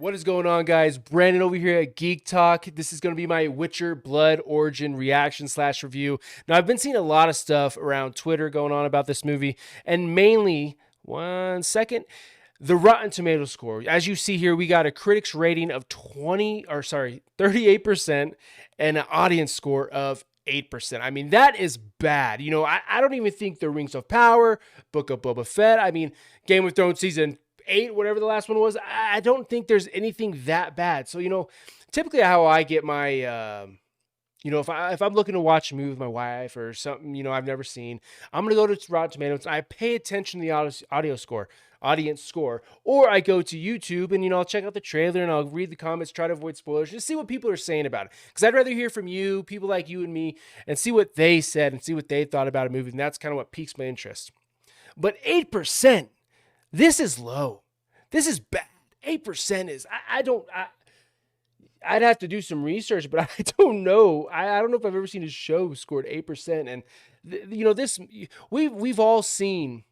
What is going on, guys? Brandon over here at Geek Talk. This is going to be my Witcher Blood Origin reaction / review. Now, I've been seeing a lot of stuff around Twitter going on about this movie, and mainly, the Rotten Tomato score. As you see here, we got a critics rating of 38% and an audience score of 8%. I mean, that is bad. I don't even think The Rings of Power, Book of Boba Fett, Game of Thrones season 8, whatever the last one was, I don't think there's anything that bad. So, typically how I get my, if I'm looking to watch a movie with my wife or something, I've never seen, I'm going to go to Rotten Tomatoes. I pay attention to the audience score, or I go to YouTube and, I'll check out the trailer and I'll read the comments, try to avoid spoilers, just see what people are saying about it. Because I'd rather hear from you, people like you and me, and see what they said and see what they thought about a movie. And that's kind of what piques my interest. But 8%, this is low. This is bad. 8% is, I'd have to do some research, but I don't know. I don't know if I've ever seen a show scored 8%. And, we've all seen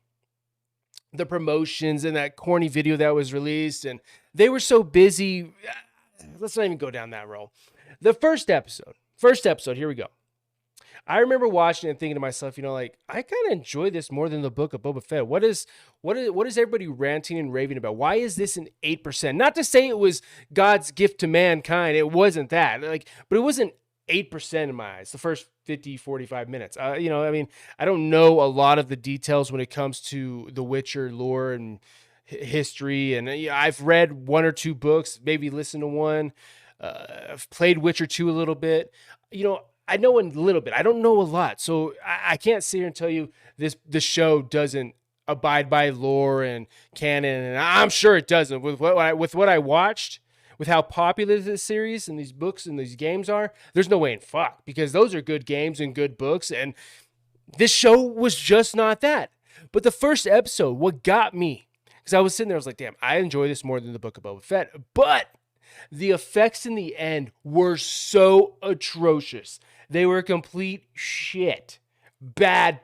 the promotions and that corny video that was released, and they were so busy. Let's not even go down that road. The first episode, here we go. I remember watching and thinking to myself, I kind of enjoy this more than the Book of Boba Fett. What is everybody ranting and raving about? Why is this an 8%? Not to say it was God's gift to mankind. It wasn't that. But it wasn't 8% in my eyes, the first 50, 45 minutes. I don't know a lot of the details when it comes to the Witcher lore and history. And I've read one or two books, maybe listened to one. I've played Witcher 2 a little bit. I know a little bit. I don't know a lot. So I can't sit here and tell you the show doesn't abide by lore and canon. And I'm sure it doesn't. With what I watched, with how popular this series and these books and these games are, there's no way in fuck. Because those are good games and good books. And this show was just not that. But the first episode, what got me, because I was sitting there, I was like, damn, I enjoy this more than the Book of Boba Fett. But the effects in the end were so atrocious. They were complete shit. Bad.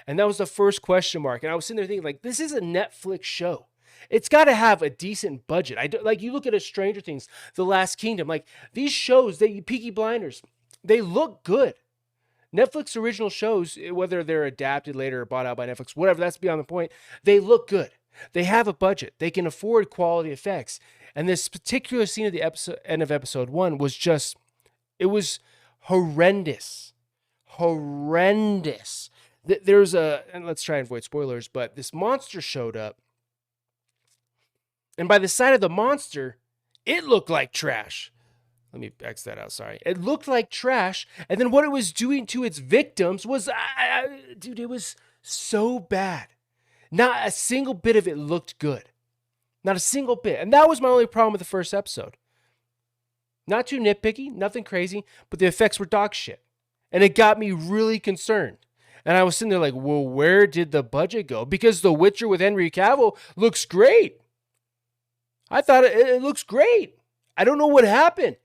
And that was the first question mark. And I was sitting there thinking, this is a Netflix show. It's got to have a decent budget. You look at a Stranger Things, The Last Kingdom, these shows, Peaky Blinders, they look good. Netflix original shows, whether they're adapted later or bought out by Netflix, whatever, that's beyond the point, they look good. They have a budget. They can afford quality effects. And this particular scene at the end of episode 1 was just, it was horrendous. There's and let's try and avoid spoilers, but this monster showed up. And by the side of the monster, it looked like trash. Let me X that out, sorry. It looked like trash. And then what it was doing to its victims was, dude, it was so bad. Not a single bit of it looked good. Not a single bit. And that was my only problem with the first episode. Not too nitpicky, nothing crazy, but the effects were dog shit. And it got me really concerned. And I was sitting there like, well, where did the budget go? Because The Witcher with Henry Cavill looks great. I thought it looks great. I don't know what happened.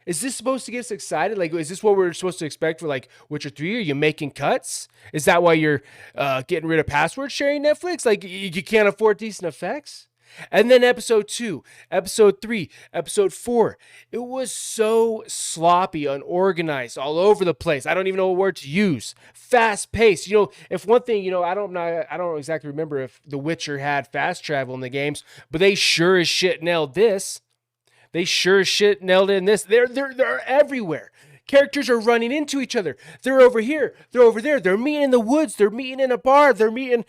Is this supposed to get us excited? Is this what we're supposed to expect for Witcher 3? Are you making cuts? Is that why you're getting rid of password sharing Netflix? You can't afford decent effects? And then episode 2, episode 3, episode 4. It was so sloppy, unorganized, all over the place. I don't even know what word to use. Fast paced. If one thing, I don't exactly remember if The Witcher had fast travel in the games, but they sure as shit nailed this. They sure as shit nailed it in this. They're everywhere. Characters are running into each other. They're over here. They're over there. They're meeting in the woods. They're meeting in a bar. They're meeting.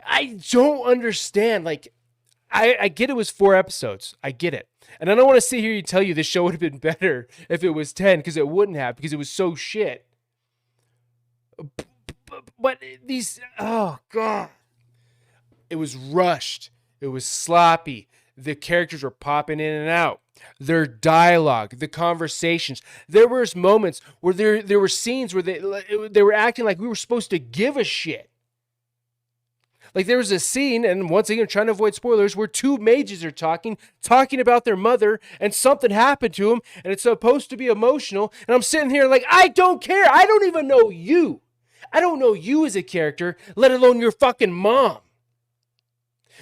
I don't understand. I get it was 4 episodes. I get it. And I don't want to sit here and tell you this show would have been better if it was 10, because it wouldn't have, because it was so shit. But these, oh God. It was rushed. It was sloppy. The characters were popping in and out. Their dialogue, the conversations. There was moments where there were scenes where they were acting like we were supposed to give a shit. There was a scene, and once again, trying to avoid spoilers, where 2 mages are talking about their mother, and something happened to them, and it's supposed to be emotional, and I'm sitting here I don't care. I don't even know you. I don't know you as a character, let alone your fucking mom.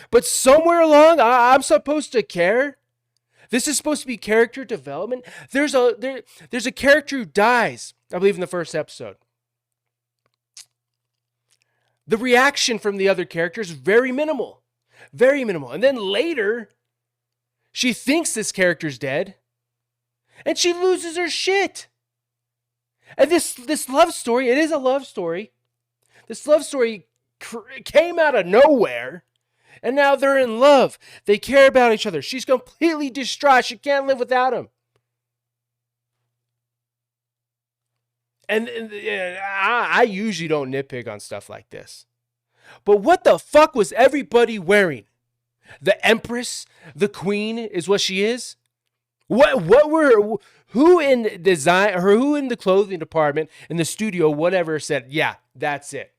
But somewhere along, I'm supposed to care. This is supposed to be character development. There's a character who dies, I believe, in the first episode. The reaction from the other characters is very minimal. Very minimal. And then later, she thinks this character's dead, and she loses her shit. And this love story, it is a love story. This love story came out of nowhere, and now they're in love. They care about each other. She's completely distraught. She can't live without him. And I usually don't nitpick on stuff like this. But what the fuck was everybody wearing? The Empress, the Queen is what she is? Who in design, or who in the clothing department, in the studio, whatever, said, yeah, that's it?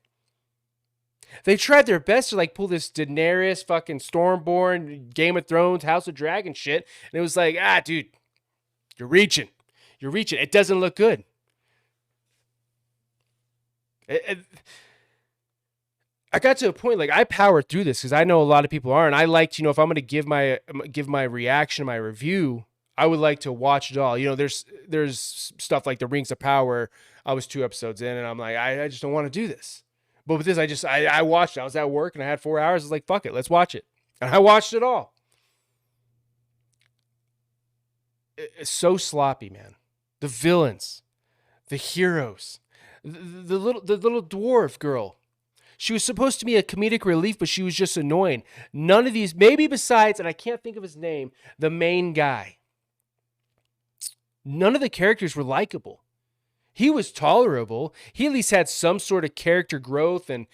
They tried their best to like pull this Daenerys fucking Stormborn, Game of Thrones, House of Dragon shit. And it was like, dude, you're reaching. It doesn't look good. I got to a point, like, I powered through this because I know a lot of people are, and I liked, if I'm going to give my reaction, my review, I would like to watch it all. There's stuff like the Rings of Power. I was 2 episodes in, and I'm like, I just don't want to do this. But with this, I watched it. I was at work, and I had 4 hours. I was like, fuck it, let's watch it. And I watched it all. It's so sloppy, man. The villains, the heroes, the little dwarf girl. She was supposed to be a comedic relief, but she was just annoying. None of these, maybe besides, and I can't think of his name, the main guy. None of the characters were likable. He was tolerable. He at least had some sort of character growth. And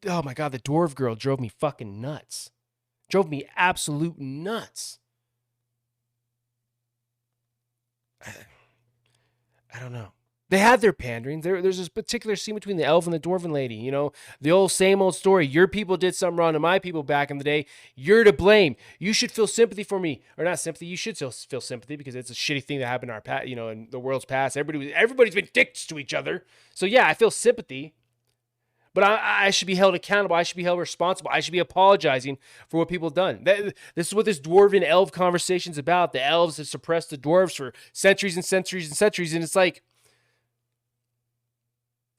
oh my God, the dwarf girl drove me fucking nuts. Drove me absolute nuts. I don't know. They had their pandering. There's this particular scene between the elf and the dwarven lady. The old same old story. Your people did something wrong to my people back in the day. You're to blame. You should feel sympathy for me, or not sympathy. You should feel sympathy because it's a shitty thing that happened in our past. In the world's past, everybody's been dicks to each other. So yeah, I feel sympathy, but I should be held accountable. I should be held responsible. I should be apologizing for what people have done. This is what this dwarven elf conversation's about. The elves have suppressed the dwarves for centuries and centuries and centuries, and it's like,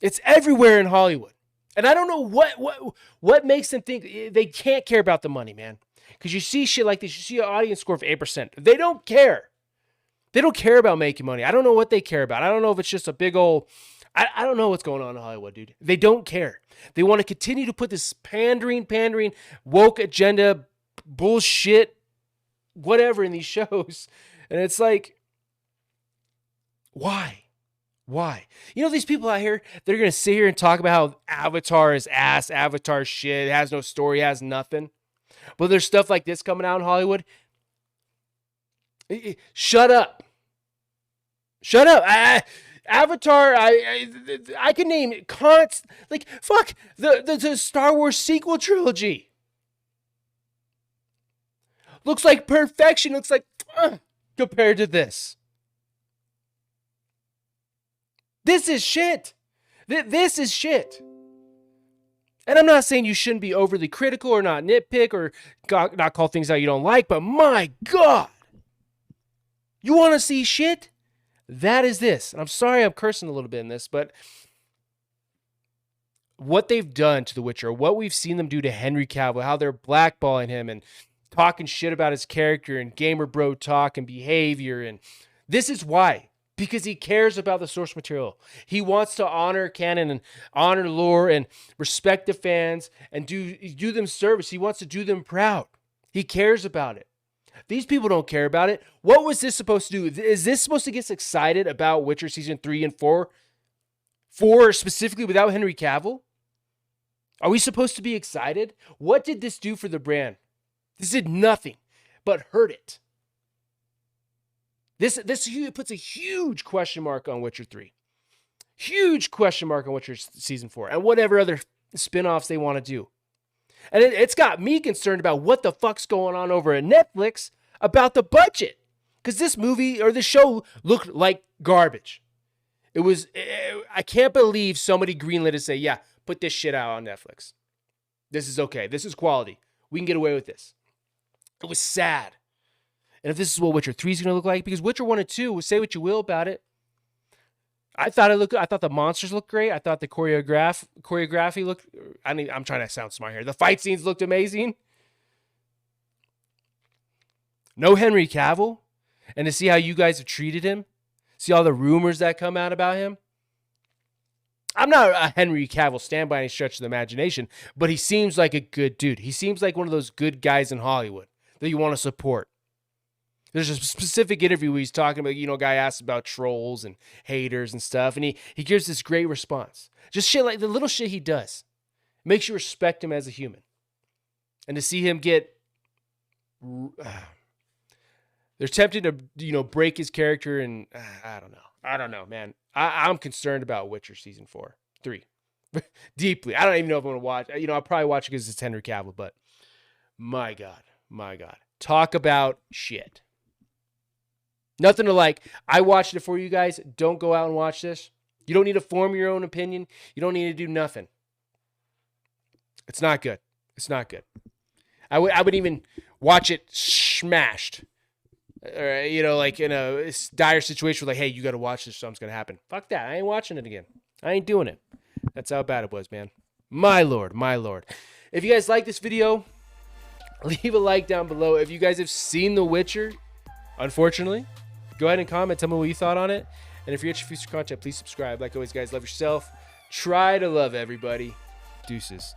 it's everywhere in Hollywood. And I don't know what makes them think they can't care about the money, man. Because you see shit like this. You see an audience score of 8%. They don't care. They don't care about making money. I don't know what they care about. I don't know if it's just a big old... I don't know what's going on in Hollywood, dude. They don't care. They want to continue to put this pandering, woke agenda, bullshit, whatever in these shows. And it's like, why? Why? These people out here, they're going to sit here and talk about how Avatar is ass, Avatar shit, it has no story, it has nothing. But there's stuff like this coming out in Hollywood. Shut up. Shut up. Avatar, I can name like, fuck, the Star Wars sequel trilogy. Looks like perfection, looks like, compared to this. This is shit. This is shit. And I'm not saying you shouldn't be overly critical or not nitpick or not call things out you don't like, but my God. You want to see shit? That is this. And I'm sorry I'm cursing a little bit in this, but what they've done to The Witcher, what we've seen them do to Henry Cavill, how they're blackballing him and talking shit about his character and gamer bro talk and behavior. And this is why. Because he cares about the source material. He wants to honor canon and honor lore and respect the fans and do them service. He wants to do them proud. He cares about it. These people don't care about it. What was this supposed to do? Is this supposed to get us excited about Witcher Season 3 and 4? 4 specifically without Henry Cavill? Are we supposed to be excited? What did this do for the brand? This did nothing but hurt it. This puts a huge question mark on Witcher 3. Huge question mark on Witcher Season 4. And whatever other spin-offs they want to do. And it's got me concerned about what the fuck's going on over at Netflix about the budget. Because this movie or the show looked like garbage. I can't believe somebody greenlit to say, yeah, put this shit out on Netflix. This is okay. This is quality. We can get away with this. It was sad. and if this is what Witcher 3 is going to look like, because Witcher 1 and 2, say what you will about it, I thought the monsters looked great. I thought the choreography looked, I'm trying to sound smart here. The fight scenes looked amazing. No Henry Cavill, and to see how you guys have treated him, see all the rumors that come out about him. I'm not a Henry Cavill stan by any stretch of the imagination, but he seems like a good dude. He seems like one of those good guys in Hollywood that you want to support. There's a specific interview where he's talking about, a guy asks about trolls and haters and stuff, and he gives this great response. Just shit like the little shit he does makes you respect him as a human. And to see him get, they're tempted to, break his character, and I don't know, man. I'm concerned about Witcher season 3 deeply. I don't even know if I'm gonna watch. I'll probably watch it because it's Henry Cavill, but my God, talk about shit. Nothing to like. I watched it for you guys. Don't go out and watch this. You don't need to form your own opinion. You don't need to do nothing. It's not good. It's not good. I would even watch it smashed. Or, like in a dire situation, like, hey, you got to watch this, something's going to happen. Fuck that. I ain't watching it again. I ain't doing it. That's how bad it was, man. My Lord. If you guys like this video, leave a like down below. If you guys have seen The Witcher, unfortunately, go ahead and comment. Tell me what you thought on it. And if you're interested in future content, please subscribe. Like always, guys, love yourself. Try to love everybody. Deuces.